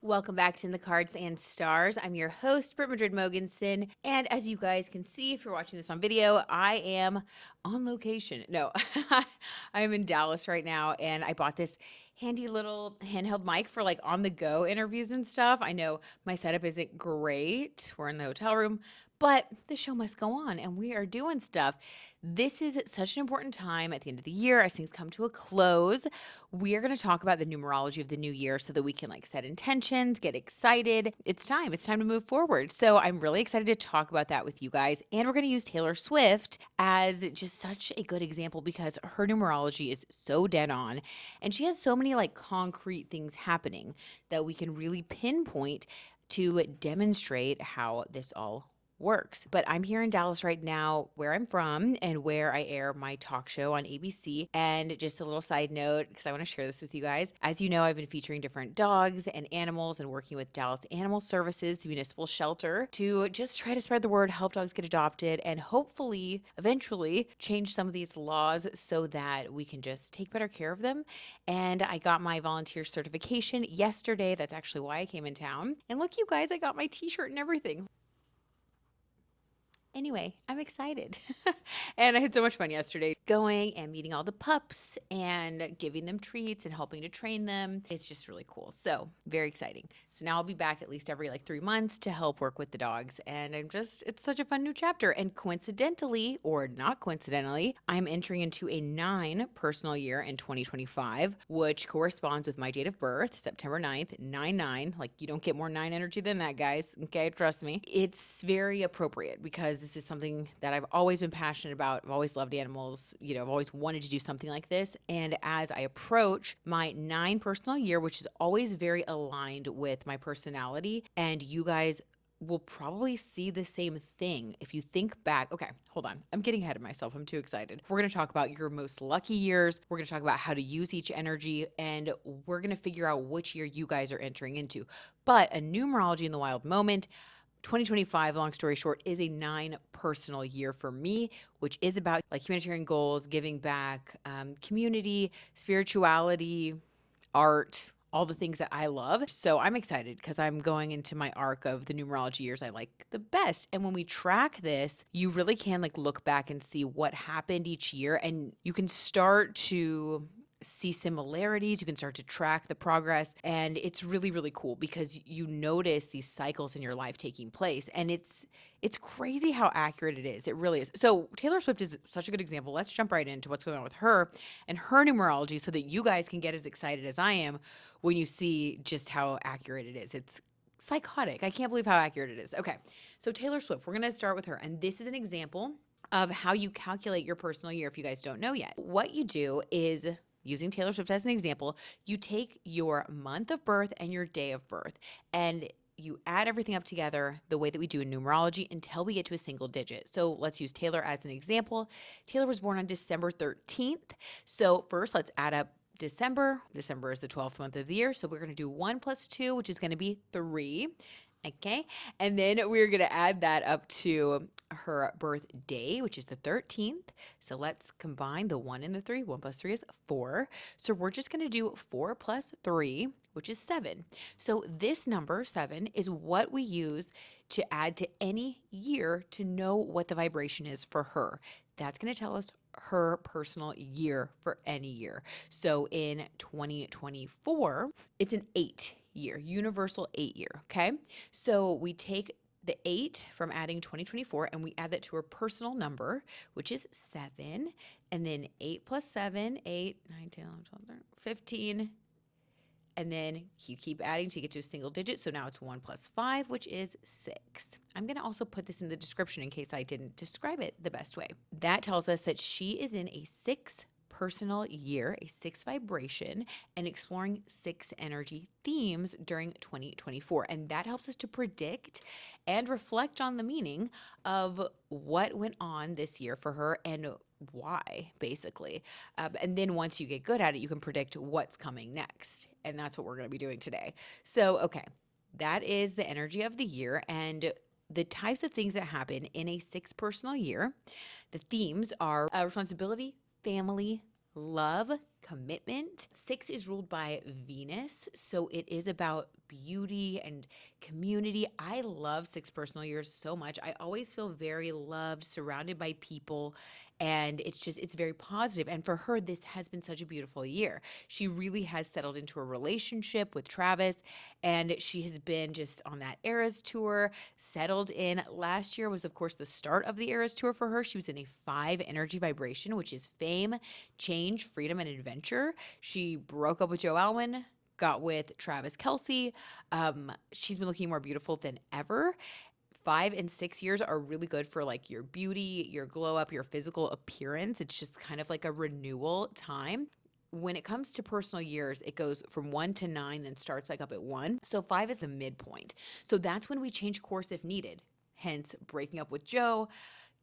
Welcome back to In the Cards and Stars. I'm your host, Britt Madrid Mogensen. And as you guys can see, if you're watching this on video, I am on location. No, I am in Dallas right now, and I bought this handy little handheld mic for like on the go interviews and stuff. I know my setup isn't great. We're in the hotel room, but the show must go on and we are doing stuff. This is such an important time at the end of the year as things come to a close. We are going to talk about the numerology of the new year so that we can like set intentions, get excited. It's time. It's time to move forward. So I'm really excited to talk about that with you guys. And we're going to use Taylor Swift as just such a good example because her numerology is so dead on and she has so many like concrete things happening that we can really pinpoint to demonstrate how this all works. But I'm here in Dallas right now, where I'm from and where I air my talk show on ABC. And just a little side note, because I want to share this with you guys. As you know, I've been featuring different dogs and animals and working with Dallas Animal Services, the municipal shelter, to just try to spread the word, help dogs get adopted, and hopefully, eventually, change some of these laws so that we can just take better care of them. And I got my volunteer certification yesterday. That's actually why I came in town. And look, you guys, I got my t-shirt and everything. Anyway, I'm excited. And I had so much fun yesterday going and meeting all the pups and giving them treats and helping to train them. It's just really cool. So, very exciting. So now I'll be back at least every like 3 months to help work with the dogs. And it's such a fun new chapter. And coincidentally, or not coincidentally, I'm entering into a 9 personal year in 2025, which corresponds with my date of birth, September 9th, 9/9. Like, you don't get more 9 energy than that, guys. Okay, trust me. It's very appropriate because this is something that I've always been passionate about. I've always loved animals. I've always wanted to do something like this. And as I approach my 9 personal year, which is always very aligned with my personality, and you guys will probably see the same thing if you think back. Okay, hold on. I'm getting ahead of myself. I'm too excited. We're going to talk about your most lucky years. We're going to talk about how to use each energy, and we're going to figure out which year you guys are entering into. But a numerology in the wild moment, 2025, long story short, is a 9 personal year for me, which is about like humanitarian goals, giving back, community, spirituality, art, all the things that I love. So I'm excited because I'm going into my arc of the numerology years I like the best. And when we track this, you really can like look back and see what happened each year, and you can start to see similarities. You can start to track the progress, and it's really, really cool because you notice these cycles in your life taking place, and it's crazy how accurate it is. It really is. So Taylor Swift is such a good example. Let's jump right into what's going on with her and her numerology so that you guys can get as excited as I am when you see just how accurate it is. It's psychotic. I can't believe how accurate it is. Okay, so Taylor Swift, we're going to start with her, and this is an example of how you calculate your personal year if you guys don't know yet. What you do is, using Taylor Swift as an example, you take your month of birth and your day of birth, and you add everything up together the way that we do in numerology until we get to a single digit. So let's use Taylor as an example. Taylor was born on December 13th. So first, let's add up December. December is the 12th month of the year. So we're going to do 1 plus 2, which is going to be 3. Okay. And then we're going to add that up to her birthday, which is the 13th. So let's combine the 1 and the 3. 1 plus 3 is 4. So we're just going to do 4 plus 3, which is 7. So this number, 7, is what we use to add to any year to know what the vibration is for her. That's going to tell us her personal year for any year. So in 2024, it's an 8 year, universal 8 year. Okay. So we take the 8 from adding 2024 and we add that to her personal number, which is 7. And then 8 plus 7, 8, 9, 10, 11, 12, 13, 15. And then you keep adding to get to a single digit. So now it's 1 plus 5, which is 6. I'm going to also put this in the description in case I didn't describe it the best way. That tells us that she is in a 6 personal year, a 6 vibration, and exploring 6 energy themes during 2024. And that helps us to predict and reflect on the meaning of what went on this year for her and why, basically. And then once you get good at it, you can predict what's coming next. And that's what we're going to be doing today. So, okay, that is the energy of the year and the types of things that happen in a 6 personal year. The themes are responsibility, family, love, commitment. 6 is ruled by Venus, so it is about beauty and community. I love six personal years so much. I always feel very loved, surrounded by people, and it's very positive. And for her, this has been such a beautiful year. She really has settled into a relationship with Travis, and she has been just on that Eras tour, settled in. Last year was, of course, the start of the Eras tour for her. She was in a 5 energy vibration, which is fame, change, freedom, and adventure. She broke up with Joe Alwyn, got with Travis Kelce. She's been looking more beautiful than ever. 5 and 6 years are really good for like your beauty, your glow up, your physical appearance. It's just kind of like a renewal time. When it comes to personal years, it goes from 1 to 9, then starts back up at 1. So 5 is the midpoint. So that's when we change course if needed. Hence, breaking up with Joe,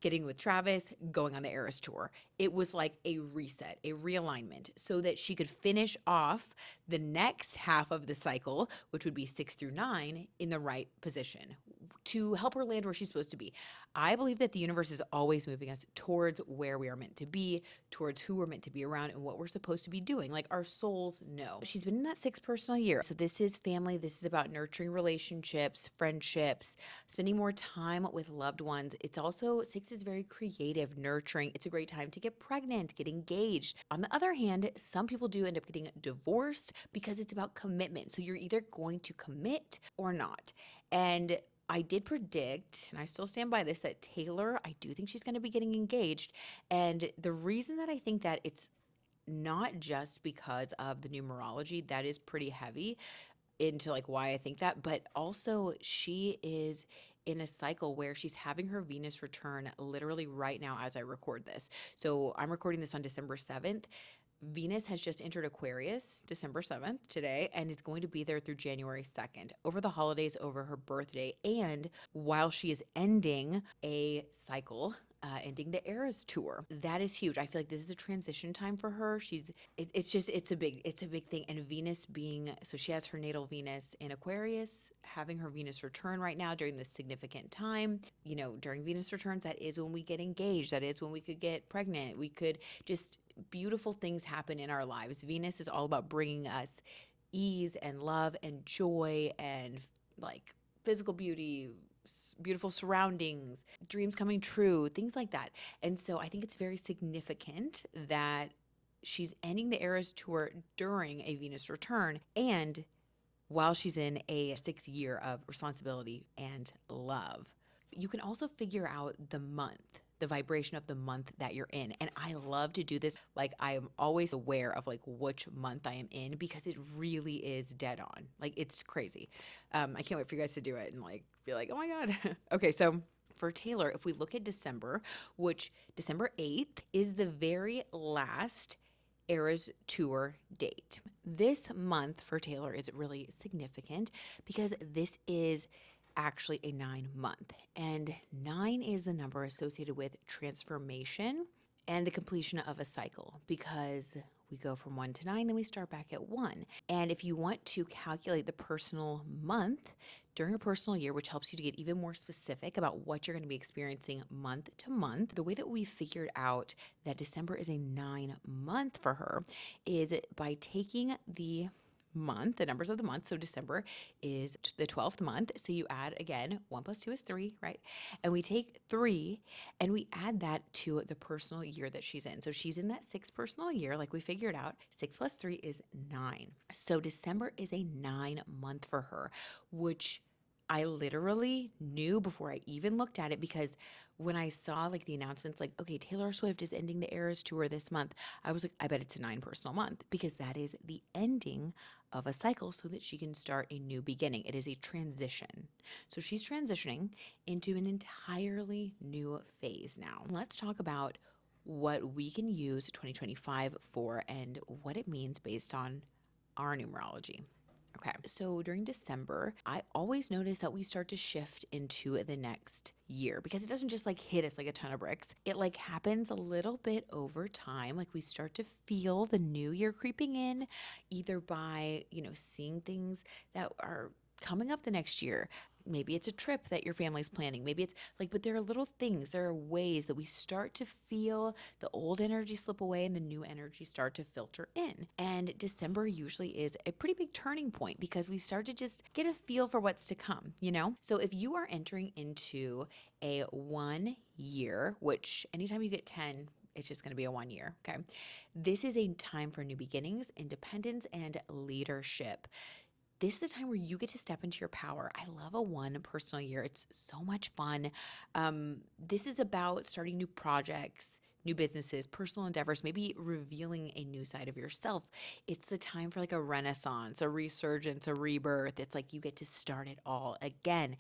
getting with Travis, going on the Eras tour. It was like a reset, a realignment, so that she could finish off the next half of the cycle, which would be 6 through 9, in the right position to help her land where she's supposed to be. I believe that the universe is always moving us towards where we are meant to be, towards who we're meant to be around, and what we're supposed to be doing. Like our souls know. She's been in that 6 personal year. So this is family. This is about nurturing relationships, friendships, spending more time with loved ones. It's also 6 is very creative, nurturing. It's a great time to get pregnant, get engaged. On the other hand, some people do end up getting divorced because it's about commitment. So you're either going to commit or not. And I did predict, and I still stand by this, that Taylor, I do think she's going to be getting engaged. And the reason that I think that it's not just because of the numerology, that is pretty heavy into like why I think that, but also she is in a cycle where she's having her Venus return literally right now as I record this. So I'm recording this on December 7th. Venus has just entered Aquarius December 7th today and is going to be there through January 2nd over the holidays, over her birthday, and while she is ending a cycle, ending the Eras tour. That is huge. I feel like this is a transition time for her. It's a big thing. And Venus being, so she has her natal Venus in Aquarius, having her Venus return right now during this significant time. You know, during Venus returns, that is when we get engaged. That is when we could get pregnant. We could just, beautiful things happen in our lives. Venus is all about bringing us ease and love and joy and like physical beauty, beautiful surroundings, dreams coming true, things like that. And so I think it's very significant that she's ending the Eras tour during a Venus return and while she's in a 6 year of responsibility and love. You can also figure out the month, the vibration of the month that you're in. And I love to do this. Like I am always aware of like which month I am in because it really is dead on. Like it's crazy. I can't wait for you guys to do it and like be like, oh my God. Okay, so for Taylor, if we look at December, which December 8th is the very last Eras tour date. This month for Taylor is really significant because this is actually a 9 month. And 9 is the number associated with transformation and the completion of a cycle because we go from 1 to 9, then we start back at 1. And if you want to calculate the personal month during a personal year, which helps you to get even more specific about what you're going to be experiencing month to month, the way that we figured out that December is a 9 month for her is by taking the month, the numbers of the month. So December is the 12th month. So you add again, 1 plus 2 is 3, right? And we take 3 and we add that to the personal year that she's in. So she's in that 6 personal year, like we figured out. 6 plus 3 is 9. So December is a 9 month for her, which I literally knew before I even looked at it because when I saw like the announcements, like, okay, Taylor Swift is ending the Eras tour this month, I was like, I bet it's a 9 personal month because that is the ending of a cycle so that she can start a new beginning. It is a transition. So she's transitioning into an entirely new phase now. Let's talk about what we can use 2025 for and what it means based on our numerology. Okay, so during December, I always notice that we start to shift into the next year because it doesn't just like hit us like a ton of bricks. It like happens a little bit over time. Like we start to feel the new year creeping in, either by, seeing things that are coming up the next year, Maybe it's a trip that your family's planning. Maybe it's like, but there are little things, there are ways that we start to feel the old energy slip away and the new energy start to filter in. And December usually is a pretty big turning point because we start to just get a feel for what's to come, you know? So if you are entering into a 1 year, which anytime you get 10, it's just going to be a 1 year. Okay. This is a time for new beginnings, independence, and leadership. This is a time where you get to step into your power. I love a one personal year. It's so much fun. This is about starting new projects, new businesses, personal endeavors, maybe revealing a new side of yourself. It's the time for like a renaissance, a resurgence, a rebirth. It's like you get to start it all again.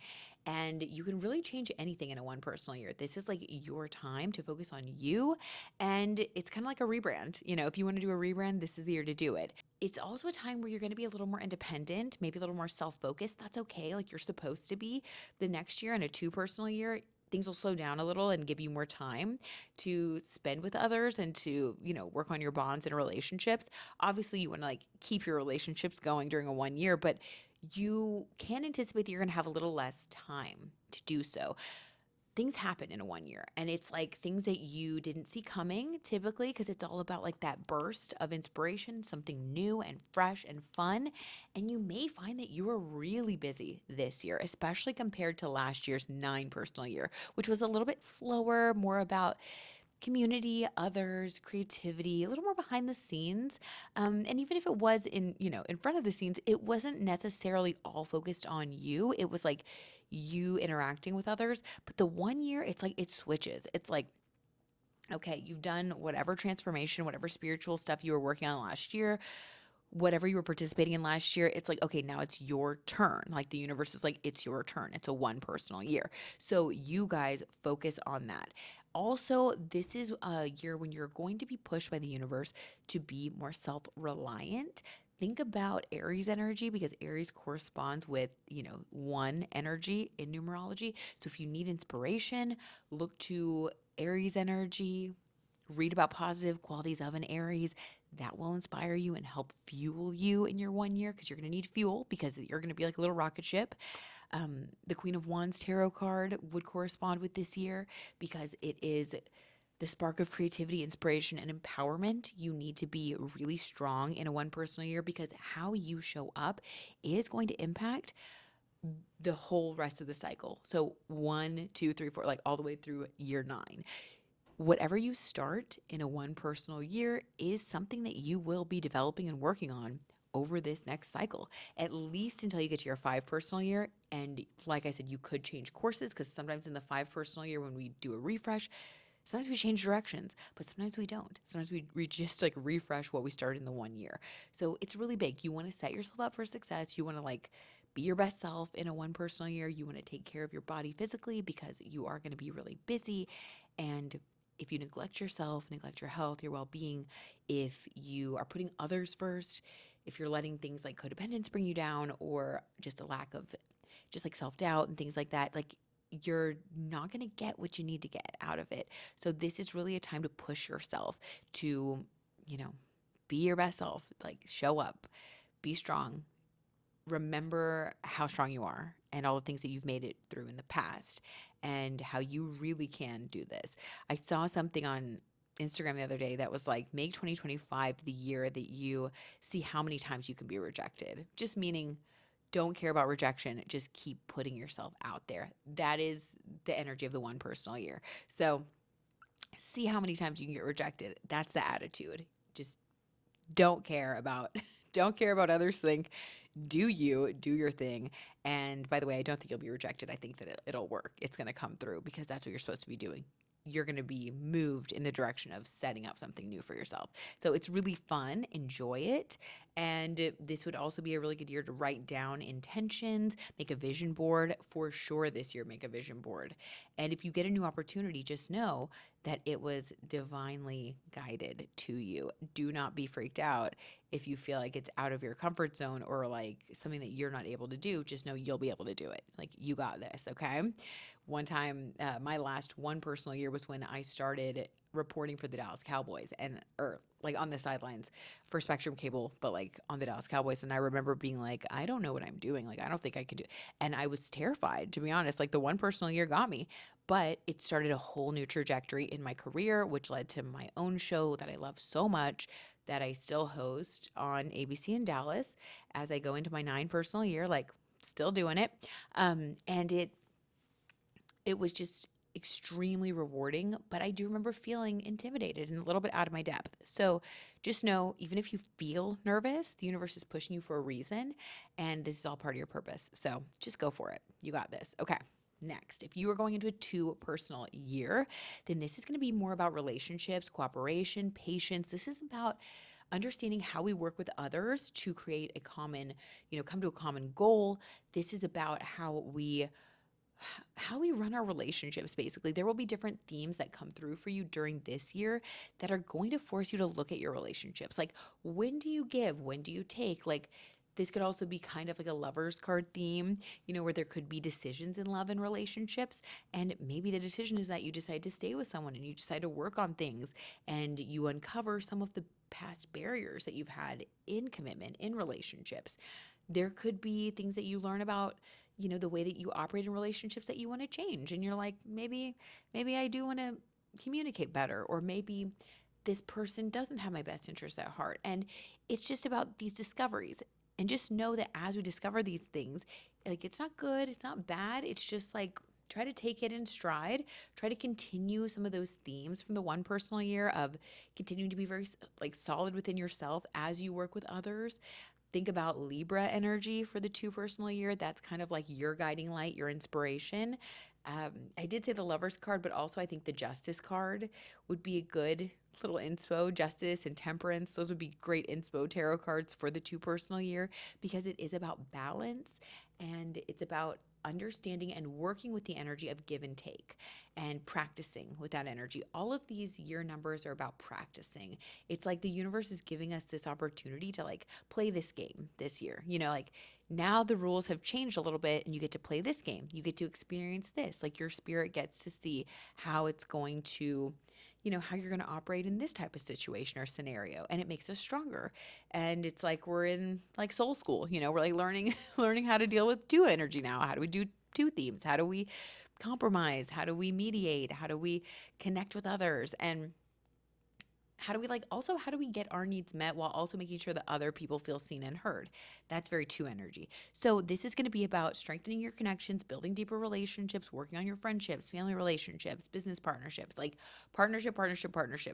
And you can really change anything in a one personal year. This is like your time to focus on you. And it's kind of like a rebrand. You know, if you want to do a rebrand, this is the year to do it. It's also a time where you're going to be a little more independent, maybe a little more self-focused. That's okay. Like you're supposed to be. The next year in a two personal year, things will slow down a little and give you more time to spend with others and to, you know, work on your bonds and relationships. Obviously, you want to like keep your relationships going during a 1 year, but you can anticipate that you're going to have a little less time to do so. Things happen in a 1 year, and it's like things that you didn't see coming typically, because it's all about like that burst of inspiration, something new and fresh and fun. And you may find that you are really busy this year, especially compared to last year's 9 personal year, which was a little bit slower, more about community, others, creativity, a little more behind the scenes. And even if it was in, you know, in front of the scenes, it wasn't necessarily all focused on you. It was like you interacting with others. But the 1 year, it's like it switches. It's like, okay, you've done whatever transformation, whatever spiritual stuff you were working on last year, whatever you were participating in last year, it's like, okay, now it's your turn. Like the universe is like, it's your turn. It's a one personal year. So you guys focus on that. Also, this is a year when you're going to be pushed by the universe to be more self reliant. Think about Aries energy because Aries corresponds with, you know, one energy in numerology. So if you need inspiration, look to Aries energy, read about positive qualities of an Aries. That will inspire you and help fuel you in your 1 year because you're going to need fuel because you're going to be like a little rocket ship. The Queen of Wands tarot card would correspond with this year because it is the spark of creativity, inspiration, and empowerment. You need to be really strong in a one personal year because how you show up is going to impact the whole rest of the cycle. So 1, 2, 3, 4, like all the way through year 9. Whatever you start in a one personal year is something that you will be developing and working on over this next cycle, at least until you get to your 5 personal year. And like I said, you could change courses because sometimes in the 5 personal year, when we do a refresh, sometimes we change directions, but sometimes we don't. Sometimes we just like refresh what we started in the 1 year. So it's really big. You want to set yourself up for success. You want to like be your best self in a one personal year. You want to take care of your body physically because you are going to be really busy. And if you neglect yourself, neglect your health, your well-being, if you are putting others first, if you're letting things like codependence bring you down or just a lack of just like self-doubt and things like that, like you're not going to get what you need to get out of it. So this is really a time to push yourself to, you know, be your best self, like show up, be strong, remember how strong you are and all the things that you've made it through in the past and how you really can do this. I saw something on Instagram the other day that was like, make 2025 the year that you see how many times you can be rejected. Just meaning, don't care about rejection. Just keep putting yourself out there. That is the energy of the one personal year. So see how many times you can get rejected. That's the attitude. Just don't care about don't care about others think. Do you do your thing? And by the way, I don't think you'll be rejected. I think that it'll work. It's going to come through because that's what you're supposed to be doing. You're going to be moved in the direction of setting up something new for yourself. So it's really fun. Enjoy it. And this would also be a really good year to write down intentions, make a vision board for sure this year, make a vision board. And if you get a new opportunity, just know that it was divinely guided to you. Do not be freaked out if you feel like it's out of your comfort zone or like something that you're not able to do, just know you'll be able to do it. Like, you got this, okay? One time, my last one personal year was when I started reporting for the Dallas Cowboys, and or like on the sidelines for Spectrum Cable, but like on the Dallas Cowboys. And I remember being like, I don't know what I'm doing. Like, I don't think I can do it. And I was terrified, to be honest. Like, the one personal year got me, but it started a whole new trajectory in my career, which led to my own show that I love so much, that I still host on ABC in Dallas as I go into my 9 personal year, like still doing it. And it was just extremely rewarding, but I do remember feeling intimidated and a little bit out of my depth. So just know, even if you feel nervous, the universe is pushing you for a reason, and this is all part of your purpose. So just go for it. You got this. Okay. Next, if you are going into a 2 personal year, then this is going to be more about relationships, cooperation, patience. This is about understanding how we work with others to create a common, come to a common goal. This is about how we run our relationships. Basically, there will be different themes that come through for you during this year that are going to force you to look at your relationships. Like, when do you give? When do you take? Like, this could also be kind of like a lover's card theme, where there could be decisions in love and relationships. And maybe the decision is that you decide to stay with someone and you decide to work on things, and you uncover some of the past barriers that you've had in commitment, in relationships. There could be things that you learn about, the way that you operate in relationships, that you want to change. And you're like, maybe I do want to communicate better, or maybe this person doesn't have my best interest at heart. And it's just about these discoveries. And just know that as we discover these things, like, it's not good, it's not bad. It's just like, try to take it in stride. Try to continue some of those themes from the 1 personal year of continuing to be very like solid within yourself as you work with others. Think about Libra energy for the 2 personal year. That's kind of like your guiding light, your inspiration. I did say the Lover's card, but also I think the Justice card would be a good little inspo. Justice and Temperance, those would be great inspo tarot cards for the 2 personal year, because it is about balance, and it's about understanding and working with the energy of give and take, and practicing with that energy. All of these year numbers are about practicing. It's like the universe is giving us this opportunity to like play this game this year. Like, now the rules have changed a little bit and you get to play this game. You get to experience this. Like, your spirit gets to see how it's going to, how you're going to operate in this type of situation or scenario, and it makes us stronger. And it's like we're in like soul school, we're like learning learning how to deal with 2 energy now. How do we do 2 themes? How do we compromise? How do we mediate? How do we connect with others? And how do we how do we get our needs met while also making sure that other people feel seen and heard? That's very 2 energy. So this is going to be about strengthening your connections, building deeper relationships, working on your friendships, family relationships, business partnerships, like partnership.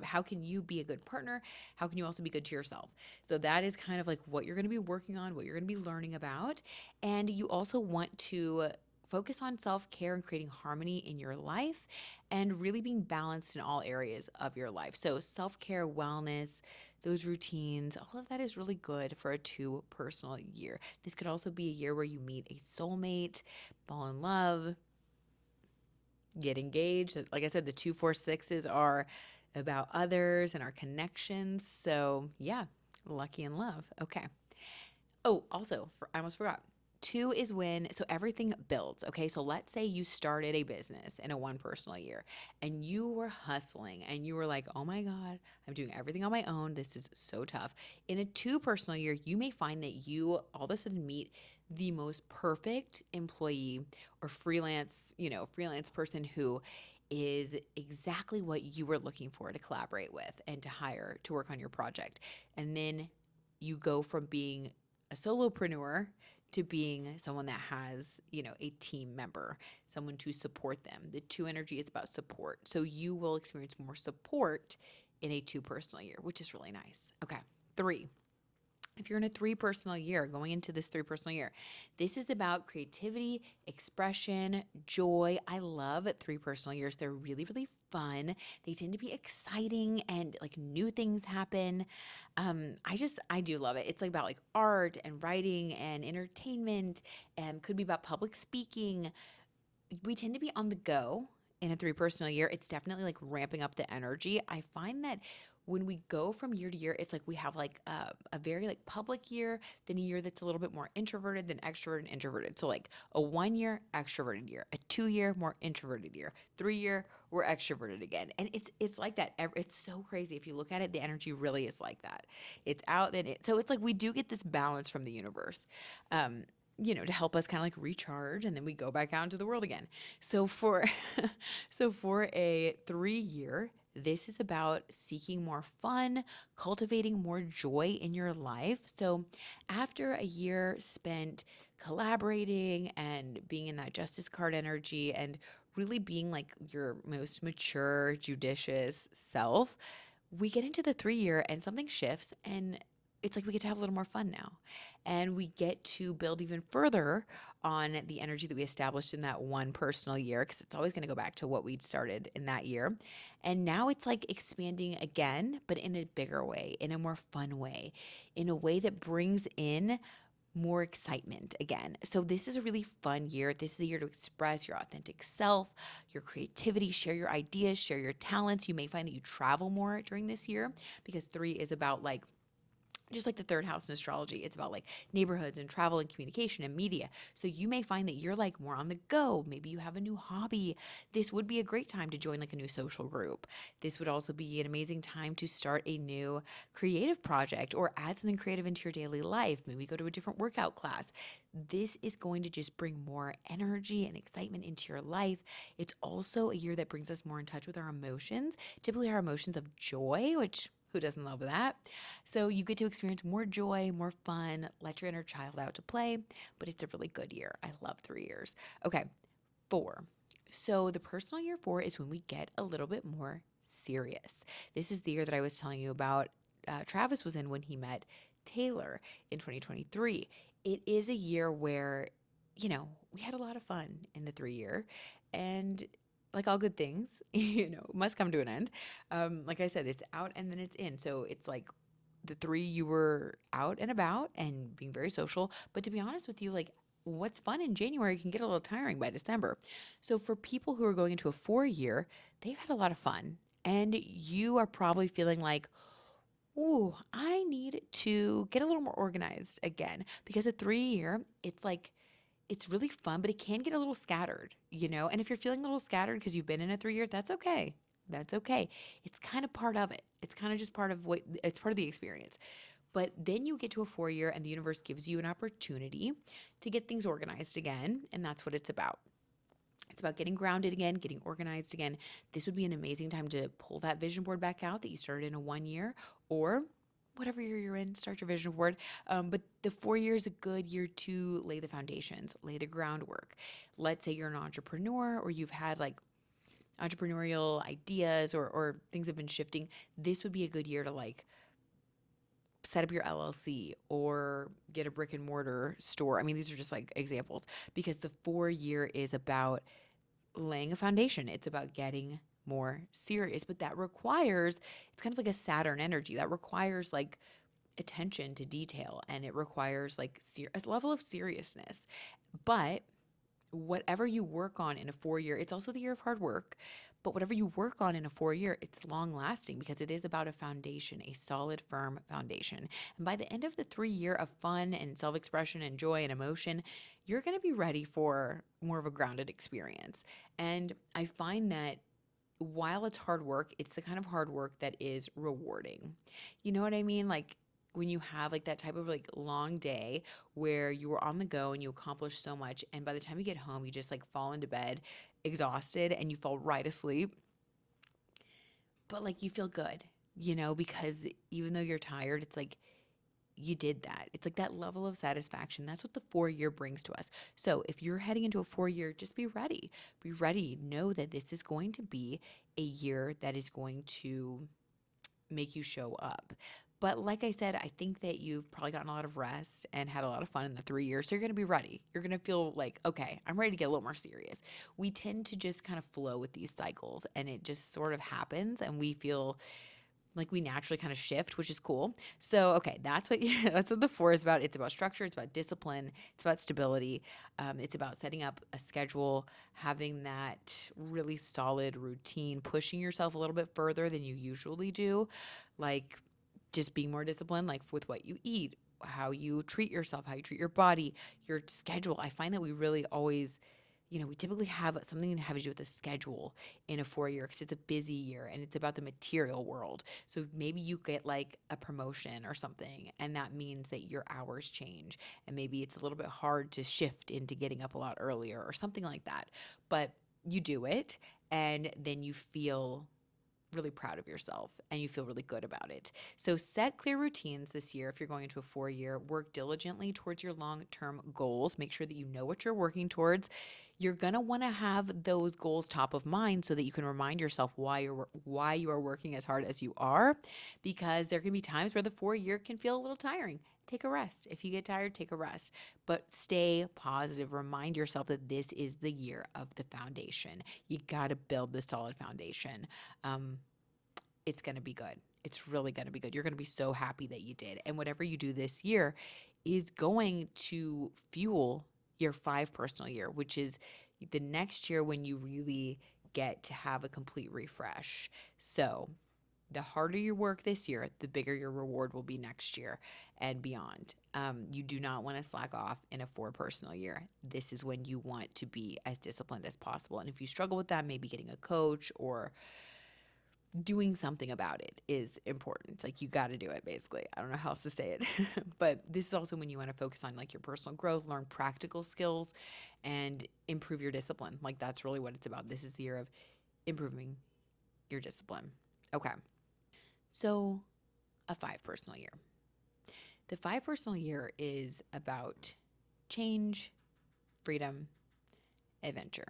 How can you be a good partner? How can you also be good to yourself? So that is kind of like what you're going to be working on, what you're going to be learning about. And you also want to focus on self-care and creating harmony in your life, and really being balanced in all areas of your life. So self-care, wellness, those routines, all of that is really good for a 2 personal year. This could also be a year where you meet a soulmate, fall in love, get engaged. Like I said, the 2, 4, 6s are about others and our connections. So yeah, lucky in love. Okay. Oh, also, I almost forgot. 2 is when, so everything builds. Okay. So let's say you started a business in a 1 personal year and you were hustling and you were like, oh my God, I'm doing everything on my own. This is so tough. In a 2 personal year, you may find that you all of a sudden meet the most perfect employee or freelance person who is exactly what you were looking for to collaborate with and to hire to work on your project. And then you go from being a solopreneur to being someone that has, a team member, someone to support them. The 2 energy is about support. So you will experience more support in a 2 personal year, which is really nice. Okay. 3. If you're in a 3 personal year, going into this 3 personal year, this is about creativity, expression, joy. I love 3 personal years. They're really, really fun. They tend to be exciting and like new things happen. I do love it. It's like about like art and writing and entertainment, and could be about public speaking. We tend to be on the go in a 3 personal year. It's definitely like ramping up the energy. I find that when we go from year to year, it's like we have like a very like public year, then a year that's a little bit more introverted than extroverted and introverted. So like a 1 year extroverted year, a 2 year more introverted year, 3 year we're extroverted again. And it's like that. It's so crazy. If you look at it, the energy really is like that. It's out then so it's like we do get this balance from the universe. Um, to help us kind of like recharge, and then we go back out into the world again. So for so for a 3 year, this is about seeking more fun, cultivating more joy in your life. So after a year spent collaborating and being in that justice card energy and really being like your most mature, judicious self, we get into the 3 year and something shifts, and it's like we get to have a little more fun now. And we get to build even further on the energy that we established in that one personal year, because it's always going to go back to what we'd started in that year. And now it's like expanding again, but in a bigger way, in a more fun way, in a way that brings in more excitement again. So this is a really fun year. This is a year to express your authentic self, your creativity, share your ideas, share your talents. You may find that you travel more during this year, because 3 is about like just like the third house in astrology, it's about like neighborhoods and travel and communication and media. So you may find that you're like more on the go. Maybe you have a new hobby. This would be a great time to join like a new social group. This would also be an amazing time to start a new creative project or add something creative into your daily life. Maybe go to a different workout class. This is going to just bring more energy and excitement into your life. It's also a year that brings us more in touch with our emotions, typically our emotions of joy, which who doesn't love that? So you get to experience more joy, more fun, let your inner child out to play, but it's a really good year. I love 3 years. Okay, 4. So the personal year 4 is when we get a little bit more serious. This is the year that I was telling you about. Travis was in when he met Taylor in 2023. It is a year where, we had a lot of fun in the 3 year, and like all good things, must come to an end. Like I said, it's out and then it's in. So it's like the 3 you were out and about and being very social. But to be honest with you, like what's fun in January can get a little tiring by December. So for people who are going into a 4 year, they've had a lot of fun. And you are probably feeling like, ooh, I need to get a little more organized again. Because a 3 year, it's like, it's really fun, but it can get a little scattered. And if you're feeling a little scattered because you've been in a 3 year, that's okay. That's okay. It's kind of part of it. It's kind of just it's part of the experience. But then you get to a 4 year and the universe gives you an opportunity to get things organized again. And that's what it's about. It's about getting grounded again, getting organized again. This would be an amazing time to pull that vision board back out that you started in a 1 year, or whatever year you're in, start your vision board. But the 4 year is a good year to lay the foundations, lay the groundwork. Let's say you're an entrepreneur or you've had like entrepreneurial ideas or things have been shifting. This would be a good year to like set up your LLC or get a brick and mortar store. I mean, these are just like examples, because the 4 year is about laying a foundation. It's about getting more serious, but that requires, it's kind of like a Saturn energy that requires like attention to detail, and it requires like a level of seriousness. But whatever you work on in a 4 year, it's also the year of hard work. But whatever you work on in a 4 year, it's long lasting because it is about a foundation, a solid, firm foundation. And by the end of the 3 year of fun and self expression and joy and emotion, you're going to be ready for more of a grounded experience. And I find that while it's hard work, it's the kind of hard work that is rewarding. You know what I mean? Like when you have like that type of like long day where you were on the go and you accomplish so much, and by the time you get home, you just like fall into bed exhausted and you fall right asleep, but like you feel good, because even though you're tired, it's like you did that. It's like that level of satisfaction. That's what the 4 year brings to us. So if you're heading into a 4 year, just be ready. Be ready. Know that this is going to be a year that is going to make you show up. But like I said, I think that you've probably gotten a lot of rest and had a lot of fun in the 3 years. So you're going to be ready. You're going to feel like, okay, I'm ready to get a little more serious. We tend to just kind of flow with these cycles and it just sort of happens and we feel like we naturally kind of shift, which is cool. So, okay, that's what that's what the 4 is about. It's about structure, it's about discipline, it's about stability. It's about setting up a schedule, having that really solid routine, pushing yourself a little bit further than you usually do, like just being more disciplined, like with what you eat, how you treat yourself, how you treat your body, your schedule. I find that we really always, we typically have something to have to do with the schedule in a 4 year because it's a busy year and it's about the material world. So maybe you get like a promotion or something, and that means that your hours change. And maybe it's a little bit hard to shift into getting up a lot earlier or something like that. But you do it, and then you feel really proud of yourself and you feel really good about it. So set clear routines this year. If you're going into a 4 year, work diligently towards your long-term goals. Make sure that you know what you're working towards. You're going to want to have those goals top of mind so that you can remind yourself why you are working as hard as you are, because there can be times where the 4 year can feel a little tiring. Take a rest. If you get tired, take a rest, but stay positive. Remind yourself that this is the year of the foundation. You got to build the solid foundation. Um, it's going to be good. It's really going to be good. You're going to be so happy that you did. And whatever you do this year is going to fuel your 5 personal year, which is the next year when you really get to have a complete refresh. So, the harder you work this year, the bigger your reward will be next year and beyond. You do not want to slack off in a 4 personal year. This is when you want to be as disciplined as possible. And if you struggle with that, maybe getting a coach or doing something about it is important. Like you got to do it basically. I don't know how else to say it. But this is also when you want to focus on like your personal growth, learn practical skills and improve your discipline. Like that's really what it's about. This is the year of improving your discipline. Okay. So, a 5 personal year. The 5 personal year is about change, freedom, adventure.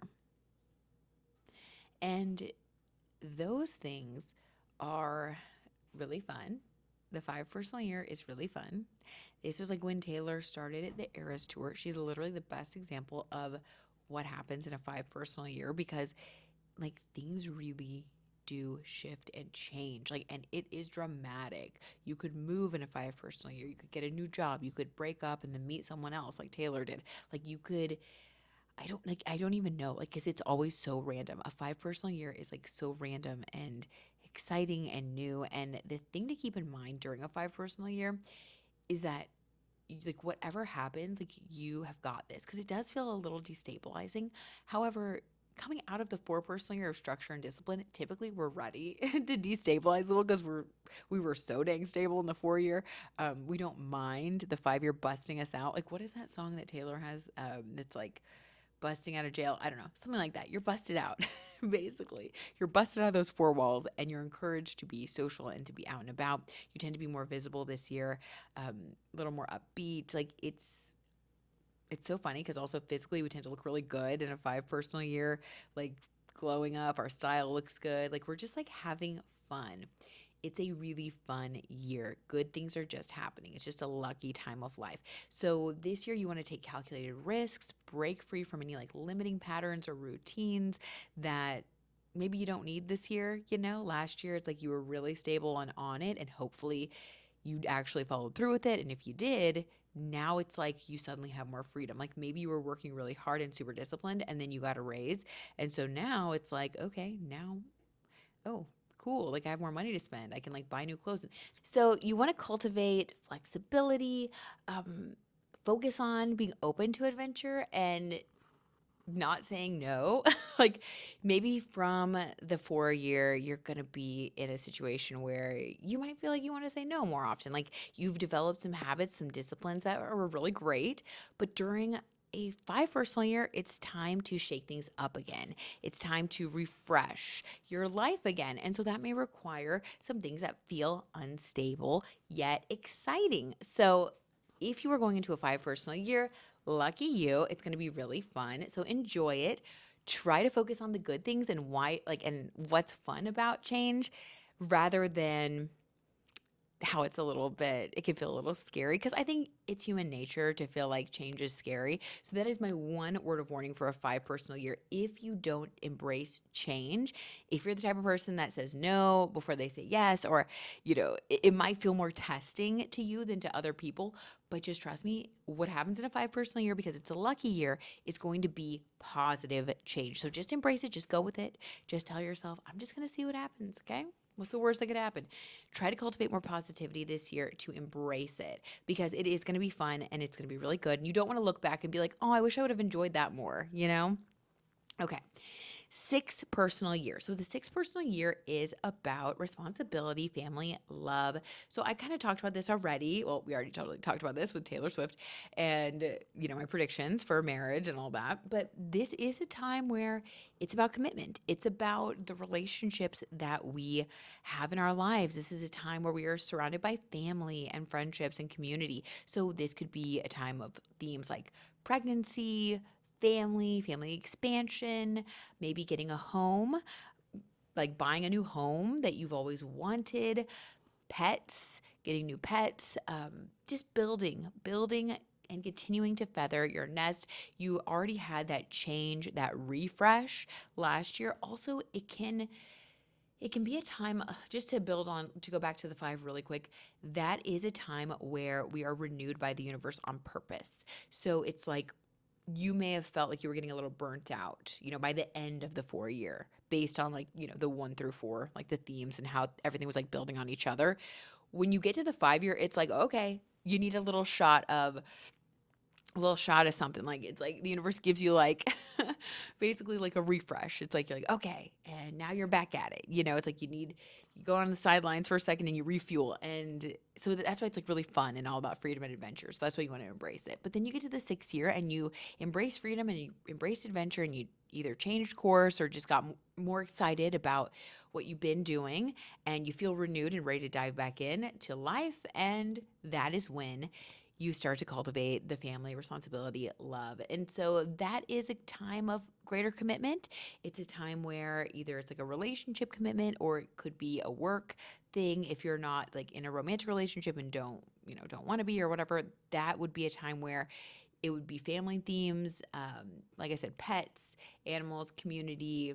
And those things are really fun. The 5 personal year is really fun. This was like when Taylor started at the Eras Tour. She's literally the best example of what happens in a 5 personal year because like things really do shift and change. Like, and it is dramatic. You could move in a 5 personal year. You could get a new job. You could break up and then meet someone else like Taylor did. Like you could, I don't even know, like, cause it's always so random. A 5 personal year is like so random and exciting and new. And the thing to keep in mind during a 5 personal year is that like whatever happens, like you have got this because it does feel a little destabilizing. However, coming out of the 4 personal year of structure and discipline, typically we're ready to destabilize a little because we were so dang stable in the 4 year. We don't mind the 5 year busting us out. Like what is that song that Taylor has? That's like busting out of jail. I don't know, something like that. You're busted out. Basically, you're busted out of those 4 walls and you're encouraged to be social and to be out and about. You tend to be more visible this year, a little more upbeat. Like it's so funny because also physically we tend to look really good in a 5 personal year, like glowing up. Our style looks good. Like we're just like having fun. It's a really fun year. Good things are just happening. It's just a lucky time of life. So this year you want to take calculated risks, break free from any like limiting patterns or routines that maybe you don't need this year. Last year it's like you were really stable and on it, and hopefully you actually followed through with it. And if you did, now it's like you suddenly have more freedom. Like maybe you were working really hard and super disciplined and then you got a raise. And so now it's like, okay, now, oh, cool. Like I have more money to spend. I can like buy new clothes. So you want to cultivate flexibility, focus on being open to adventure and not saying no. Like maybe from the 4 year, you're going to be in a situation where you might feel like you want to say no more often. Like you've developed some habits, some disciplines that are really great, but during a 5 personal year, it's time to shake things up again. It's time to refresh your life again. And so that may require some things that feel unstable yet exciting. So if you are going into a 5 personal year, lucky you, it's going to be really fun. So enjoy it. Try to focus on the good things and why, like, and what's fun about change rather than how it's a little bit, it can feel a little scary because I think it's human nature to feel like change is scary. So that is my one word of warning for a 5 personal year. If you don't embrace change, if you're the type of person that says no before they say yes, or, it might feel more testing to you than to other people, but just trust me, what happens in a 5 personal year, because it's a lucky year, is going to be positive change. So just embrace it, just go with it. Just tell yourself, I'm just going to see what happens, okay? What's the worst that could happen? Try to cultivate more positivity this year to embrace it, because it is going to be fun and it's going to be really good. And you don't want to look back and be like, oh, I wish I would have enjoyed that more, you know? Okay. 6 personal year. So the 6 personal year is about responsibility, family, love. So I kind of talked about this already. Well, we already totally talked about this with Taylor Swift and, my predictions for marriage and all that. But this is a time where it's about commitment. It's about the relationships that we have in our lives. This is a time where we are surrounded by family and friendships and community. So this could be a time of themes like pregnancy, family expansion, maybe getting a home, like buying a new home that you've always wanted, pets, getting new pets, just building and continuing to feather your nest. You already had that change, that refresh last year. Also, it can be a time, just to build on, to go back to the 5 really quick. That is a time where we are renewed by the universe on purpose. So it's like you may have felt like you were getting a little burnt out, by the end of the 4 year, based on like, the 1 through 4, like the themes and how everything was like building on each other. When you get to the 5 year, it's like, okay, you need a little shot of something. Like, it's like the universe gives you like basically like a refresh. It's like you're like, okay, and now you're back at it. It's like you go on the sidelines for a second and you refuel. And so that's why it's like really fun and all about freedom and adventure. So that's why you want to embrace it. But then you get to the 6 year and you embrace freedom and you embrace adventure, and you either changed course or just got more excited about what you've been doing, and you feel renewed and ready to dive back in to life. And that is when you start to cultivate the family, responsibility, love. And so that is a time of greater commitment. It's a time where either it's like a relationship commitment, or it could be a work thing. If you're not like in a romantic relationship and don't want to be or whatever, that would be a time where it would be family themes. Like I said, pets, animals, community.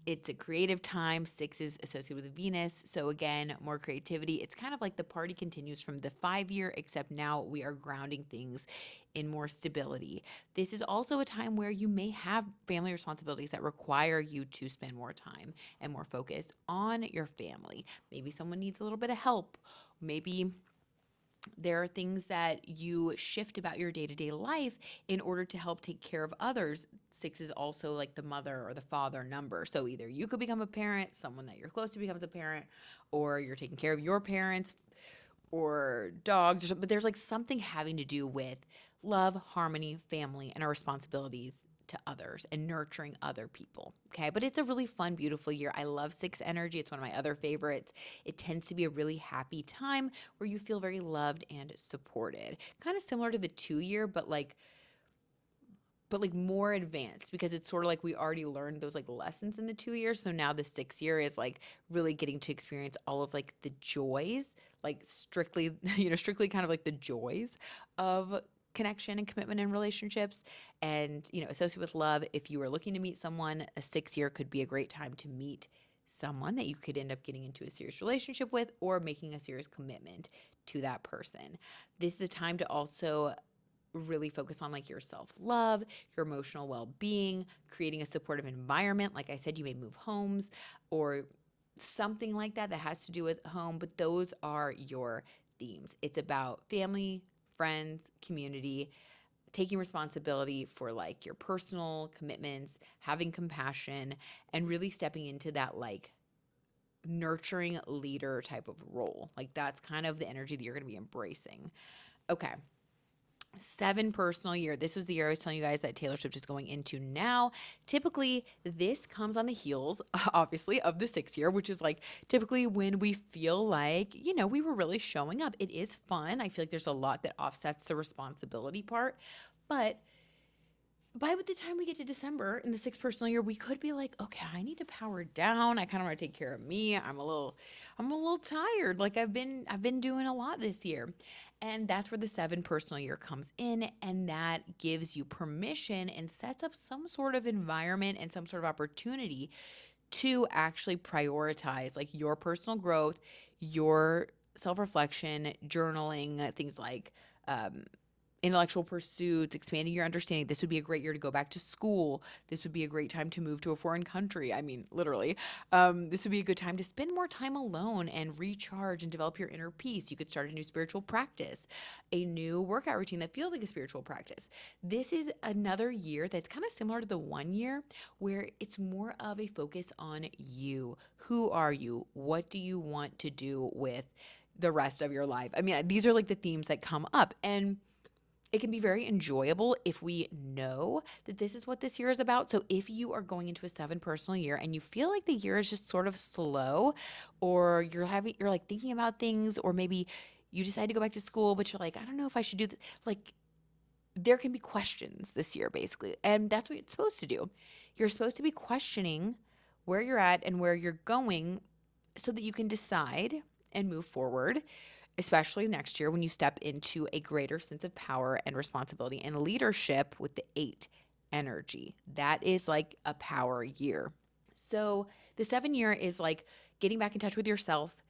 It's a creative time. 6 is associated with Venus. So again, more creativity. It's kind of like the party continues from the 5 year, except now we are grounding things in more stability. This is also a time where you may have family responsibilities that require you to spend more time and more focus on your family. Maybe someone needs a little bit of help. Maybe there are things that you shift about your day-to-day life in order to help take care of others. 6 is also like the mother or the father number. So either you could become a parent, someone that you're close to becomes a parent, or you're taking care of your parents or dogs or something. But there's like something having to do with love, harmony, family, and our responsibilities to others and nurturing other people. Okay. But it's a really fun, beautiful year. I love 6 energy. It's one of my other favorites. It tends to be a really happy time where you feel very loved and supported. Kind of similar to the 2 year, but like more advanced, because it's sort of like we already learned those like lessons in the 2 years. So now the 6 year is like really getting to experience all of like the joys, like strictly, strictly kind of like the joys of connection and commitment in relationships. And, associated with love, if you are looking to meet someone, a 6 year could be a great time to meet someone that you could end up getting into a serious relationship with, or making a serious commitment to that person. This is a time to also really focus on like your self-love, your emotional well-being, creating a supportive environment. Like I said, you may move homes or something like that has to do with home, but those are your themes. It's about family, friends, community, taking responsibility for like your personal commitments, having compassion, and really stepping into that like nurturing leader type of role. Like that's kind of the energy that you're going to be embracing. Okay. 7 personal year. This was the year I was telling you guys that Taylor Swift is going into now. Typically, this comes on the heels, obviously, of the 6 year, which is like typically when we feel like, we were really showing up. It is fun. I feel like there's a lot that offsets the responsibility part, but by the time we get to December in the sixth personal year, we could be like, okay, I need to power down. I kind of want to take care of me. I'm a little tired. Like I've been doing a lot this year. And that's where the seven personal year comes in. And that gives you permission and sets up some sort of environment and some sort of opportunity to actually prioritize like your personal growth, your self reflection, journaling, things like um, intellectual pursuits, expanding your understanding. This would be a great year to go back to school. This would be a great time to move to a foreign country. I mean, literally. This would be a good time to spend more time alone and recharge and develop your inner peace. You could start a new spiritual practice, a new workout routine that feels like a spiritual practice. This is another year that's kind of similar to the 1 year where it's more of a focus on you. Who are you? What do you want to do with the rest of your life? I mean, these are like the themes that come up. And it can be very enjoyable if we know that this is what this year is about. So if you are going into a seven personal year and you feel like the year is just sort of slow, or you're like thinking about things, or maybe you decide to go back to school, but you're like, I don't know if I should do this. Like there can be questions this year, basically. And that's what it's supposed to do. You're supposed to be questioning where you're at and where you're going so that you can decide and move forward, especially next year when you step into a greater sense of power and responsibility and leadership with the eight energy. That is like a power year. So the 7 year is like getting back in touch with yourself.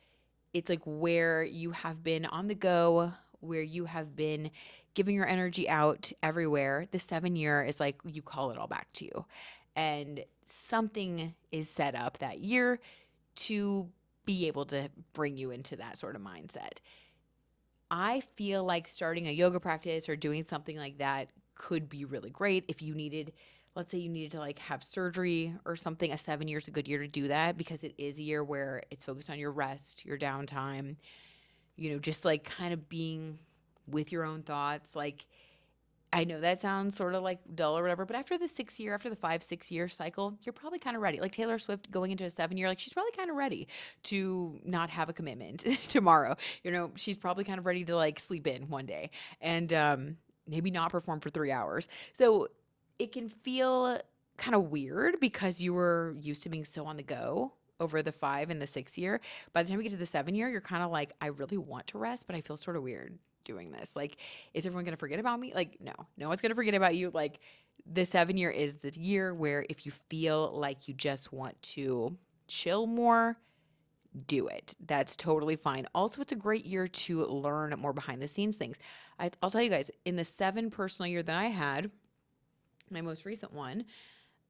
It's like where you have been on the go, where you have been giving your energy out everywhere. The 7 year is like you call it all back to you. And something is set up that year to be able to bring you into that sort of mindset. I feel like starting a yoga practice or doing something like that could be really great if you needed, let's say you needed to like have surgery or something. A 7 year is a good year to do that because it is a year where it's focused on your rest, your downtime, just like kind of being with your own thoughts. Like I know that sounds sort of like dull or whatever, but after the 6 year, after the 5, 6 year cycle, you're probably kind of ready. Like Taylor Swift going into a 7 year, like she's probably kind of ready to not have a commitment tomorrow. She's probably kind of ready to like sleep in one day and maybe not perform for 3 hours. So it can feel kind of weird because you were used to being so on the go over the 5 and the 6 year. By the time we get to the 7 year, you're kind of like, I really want to rest, but I feel sort of weird doing this. Like, is everyone going to forget about me? Like, no one's going to forget about you. Like, the 7 year is the year where if you feel like you just want to chill more, do it. That's totally fine. Also, it's a great year to learn more behind the scenes things. I'll tell you guys, in the 7 personal year that I had, my most recent one,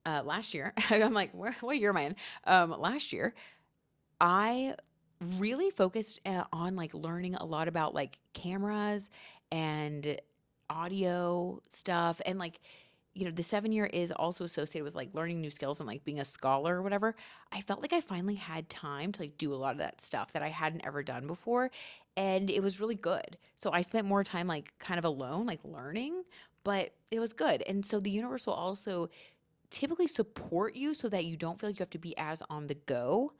last year, I'm like, what year am I in? Last year, I really focused on like learning a lot about like cameras and audio stuff. And like, the 7 year is also associated with like learning new skills and like being a scholar or whatever. I felt like I finally had time to like do a lot of that stuff that I hadn't ever done before. And it was really good. So I spent more time like kind of alone, like learning, but it was good. And so the universe will also typically support you so that you don't feel like you have to be as on the go.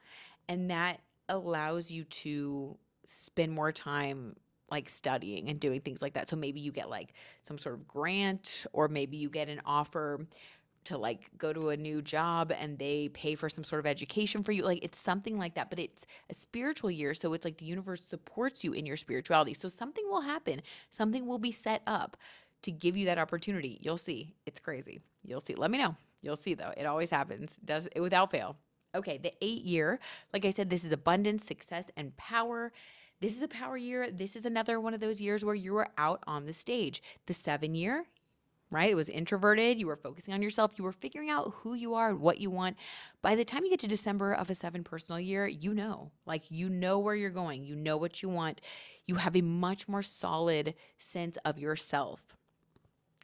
And that allows you to spend more time like studying and doing things like that. So maybe you get like some sort of grant, or maybe you get an offer to like go to a new job and they pay for some sort of education for you. Like it's something like that, but it's a spiritual year. So it's like the universe supports you in your spirituality. So something will happen, something will be set up to give you that opportunity. You'll see. It's crazy. You'll see. Let me know. You'll see though. It always happens. Does it without fail. Okay, the 8 year, like I said, this is abundance, success, and power. This is a power year. This is another one of those years where you are out on the stage. The 7 year, right? It was introverted. You were focusing on yourself. You were figuring out who you are and what you want. By the time you get to December of a 7 personal year, you know where you're going. You know what you want. You have a much more solid sense of yourself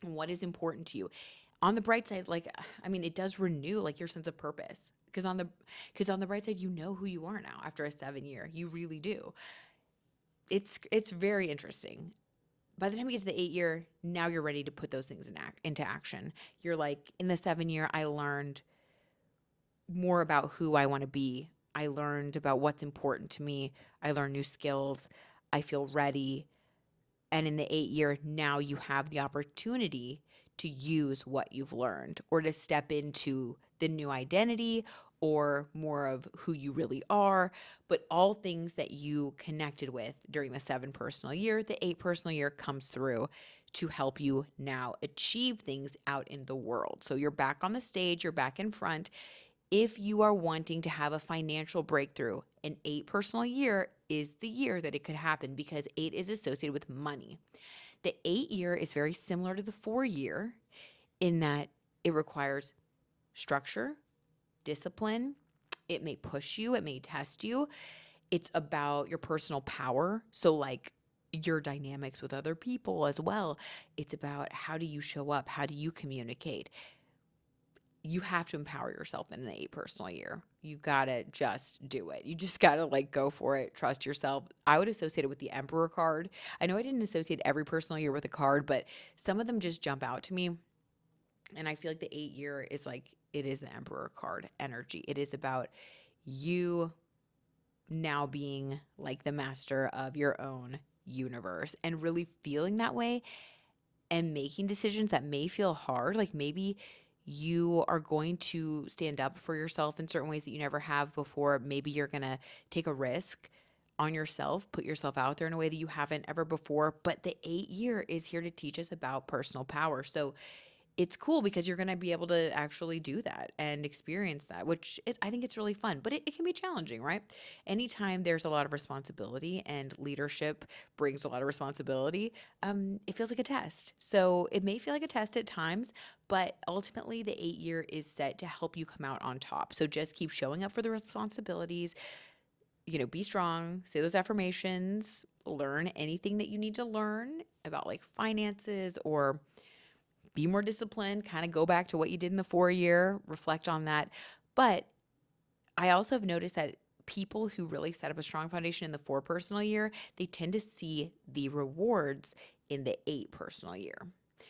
and what is important to you. On the bright side, it does renew like your sense of purpose. Because on the bright side, you know who you are now after a 7 year. You really do. It's very interesting. By the time you get to the 8 year, now you're ready to put those things into action. You're like, in the 7 year, I learned more about who I want to be. I learned about what's important to me. I learned new skills. I feel ready. And in the 8 year, now you have the opportunity to use what you've learned or to step into the new identity or more of who you really are, but all things that you connected with during the 7 personal year, the 8 personal year comes through to help you now achieve things out in the world. So you're back on the stage, you're back in front. If you are wanting to have a financial breakthrough, an 8 personal year is the year that it could happen because 8 is associated with money. The 8 year is very similar to the 4 year in that it requires structure, discipline. It may push you, it may test you. It's about your personal power. So, like your dynamics with other people as well. It's about how do you show up? How do you communicate? You have to empower yourself in the 8 personal year. You gotta just do it. You just gotta like go for it. Trust yourself. I would associate it with the Emperor card. I know I didn't associate every personal year with a card, but some of them just jump out to me. And I feel like the 8 year is like, it is the Emperor card energy. It is about you now being like the master of your own universe and really feeling that way and making decisions that may feel hard. Like maybe you are going to stand up for yourself in certain ways that you never have before. Maybe you're going to take a risk on yourself, put yourself out there in a way that you haven't ever before. But the 8 year is here to teach us about personal power. So it's cool because you're going to be able to actually do that and experience that, which is, I think it's really fun, but it can be challenging, right? Anytime there's a lot of responsibility and leadership brings a lot of responsibility, it feels like a test. So it may feel like a test at times, but ultimately the 8 year is set to help you come out on top. So just keep showing up for the responsibilities, be strong, say those affirmations, learn anything that you need to learn about like finances or be more disciplined, kind of go back to what you did in the 4 year, reflect on that. But I also have noticed that people who really set up a strong foundation in the 4 personal year, they tend to see the rewards in the 8 personal year.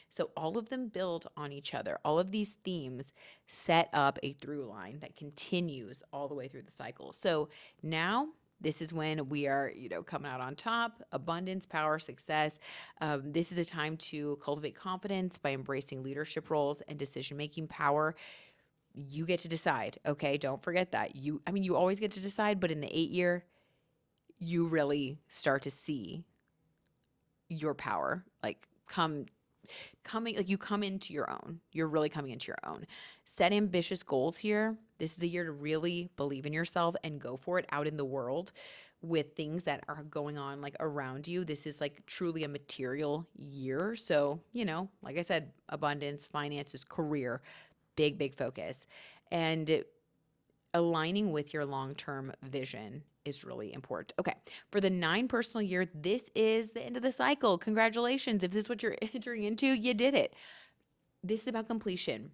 So all of them build on each other. All of these themes set up a through line that continues all the way through the cycle. So now this is when we are, coming out on top, abundance, power, success. This is a time to cultivate confidence by embracing leadership roles and decision-making power. You get to decide. Okay. Don't forget that you always get to decide, but in the 8 year, you really start to see your power like coming like you come into your own. You're really coming into your own. Set ambitious goals here. This is a year to really believe in yourself and go for it out in the world with things that are going on like around you. This is like truly a material year. So, like I said, abundance, finances, career, big focus. And aligning with your long-term vision is really important. Okay. For the 9 personal year, this is the end of the cycle. Congratulations. If this is what you're entering into, you did it. This is about completion,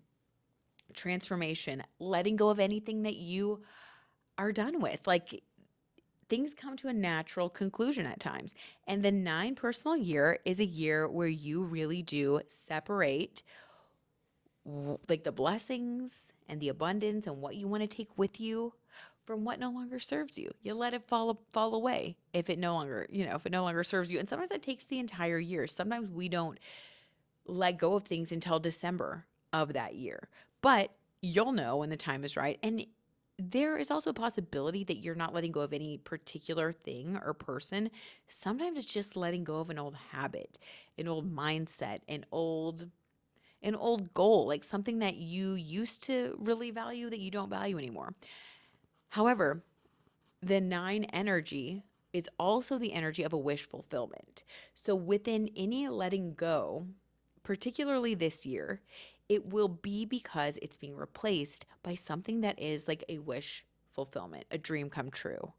transformation, letting go of anything that you are done with. Like things come to a natural conclusion at times. And the 9 personal year is a year where you really do separate like the blessings and the abundance and what you want to take with you from what no longer serves you. You let it fall away if it no longer serves you. And sometimes that takes the entire year. Sometimes we don't let go of things until December of that year. But you'll know when the time is right. And there is also a possibility that you're not letting go of any particular thing or person. Sometimes it's just letting go of an old habit, an old mindset, an old goal, like something that you used to really value that you don't value anymore. However, the 9 energy is also the energy of a wish fulfillment. So within any letting go, particularly this year, it will be because it's being replaced by something that is like a wish fulfillment, a dream come true.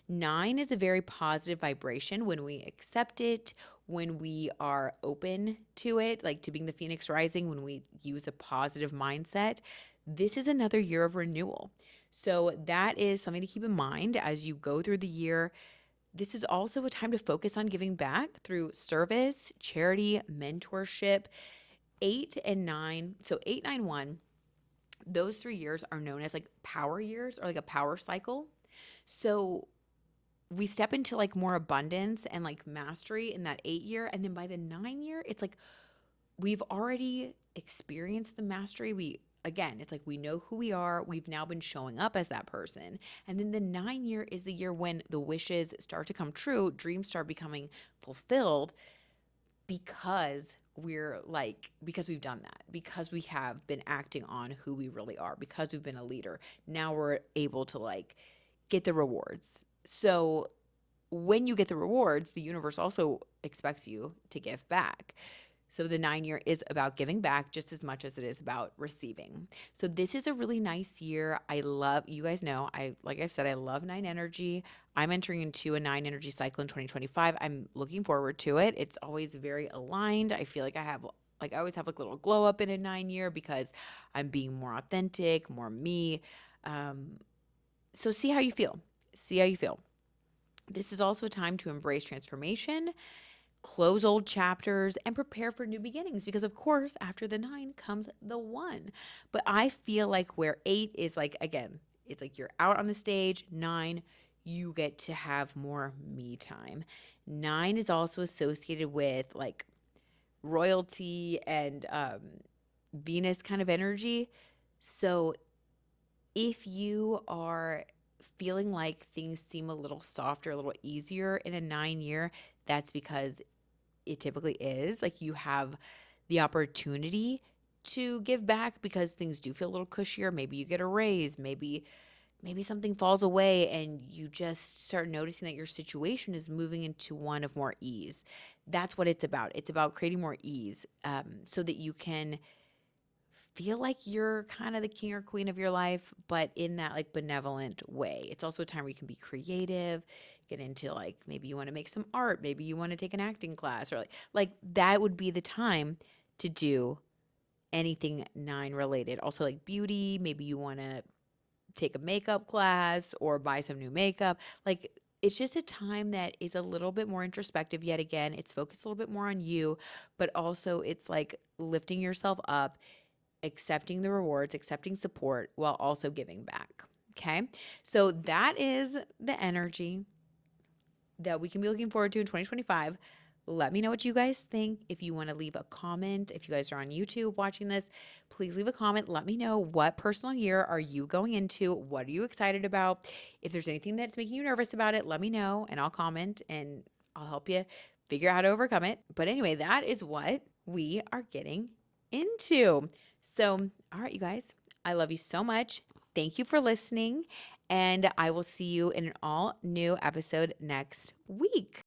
9 is a very positive vibration when we accept it, when we are open to it, like to being the Phoenix rising, when we use a positive mindset. This is another year of renewal. So that is something to keep in mind as you go through the year. This is also a time to focus on giving back through service, charity, mentorship. 8 and 9, so 891, those 3 years are known as like power years or like a power cycle. So we step into like more abundance and like mastery in that 8 year. And then by the 9 year, it's like we've already experienced the mastery. Again, it's like we know who we are. We've now been showing up as that person. And then the 9 year is the year when the wishes start to come true, dreams start becoming fulfilled because because we've done that, because we have been acting on who we really are, because we've been a leader. Now we're able to get the rewards. So when you get the rewards, the universe also expects you to give back. So the 9 year is about giving back just as much as it is about receiving. So this is a really nice year. I love, you guys know, like I've said, I love 9 energy. I'm entering into a 9 energy cycle in 2025. I'm looking forward to it. It's always very aligned. I feel like I always have a little glow up in a 9 year because I'm being more authentic, more me. So see how you feel. See how you feel. This is also a time to embrace transformation, close old chapters, and prepare for new beginnings because, of course, after the 9 comes the 1. But I feel like where 8 is again, it's like you're out on the stage. 9, you get to have more me time. 9 is also associated with royalty and Venus kind of energy. So if you are feeling like things seem a little softer, a little easier in a 9 year, that's because it typically is. Like you have the opportunity to give back because things do feel a little cushier. Maybe you get a raise, maybe something falls away and you just start noticing that your situation is moving into one of more ease. That's what it's about. It's about creating more ease so that you can feel like you're kind of the king or queen of your life, but in that benevolent way. It's also a time where you can be creative, get into maybe you want to make some art, maybe you want to take an acting class, or that would be the time to do anything 9 related. Also beauty, maybe you want to take a makeup class or buy some new makeup. It's just a time that is a little bit more introspective yet again. It's focused a little bit more on you, but also it's lifting yourself up, accepting the rewards, accepting support while also giving back. Okay. So that is the energy that we can be looking forward to in 2025. Let me know what you guys think. If you want to leave a comment, if you guys are on YouTube watching this, please leave a comment. Let me know, what personal year are you going into? What are you excited about? If there's anything that's making you nervous about it, let me know and I'll comment and I'll help you figure out how to overcome it. But anyway, that is what we are getting into. So, all right, you guys, I love you so much. Thank you for listening. And I will see you in an all new episode next week.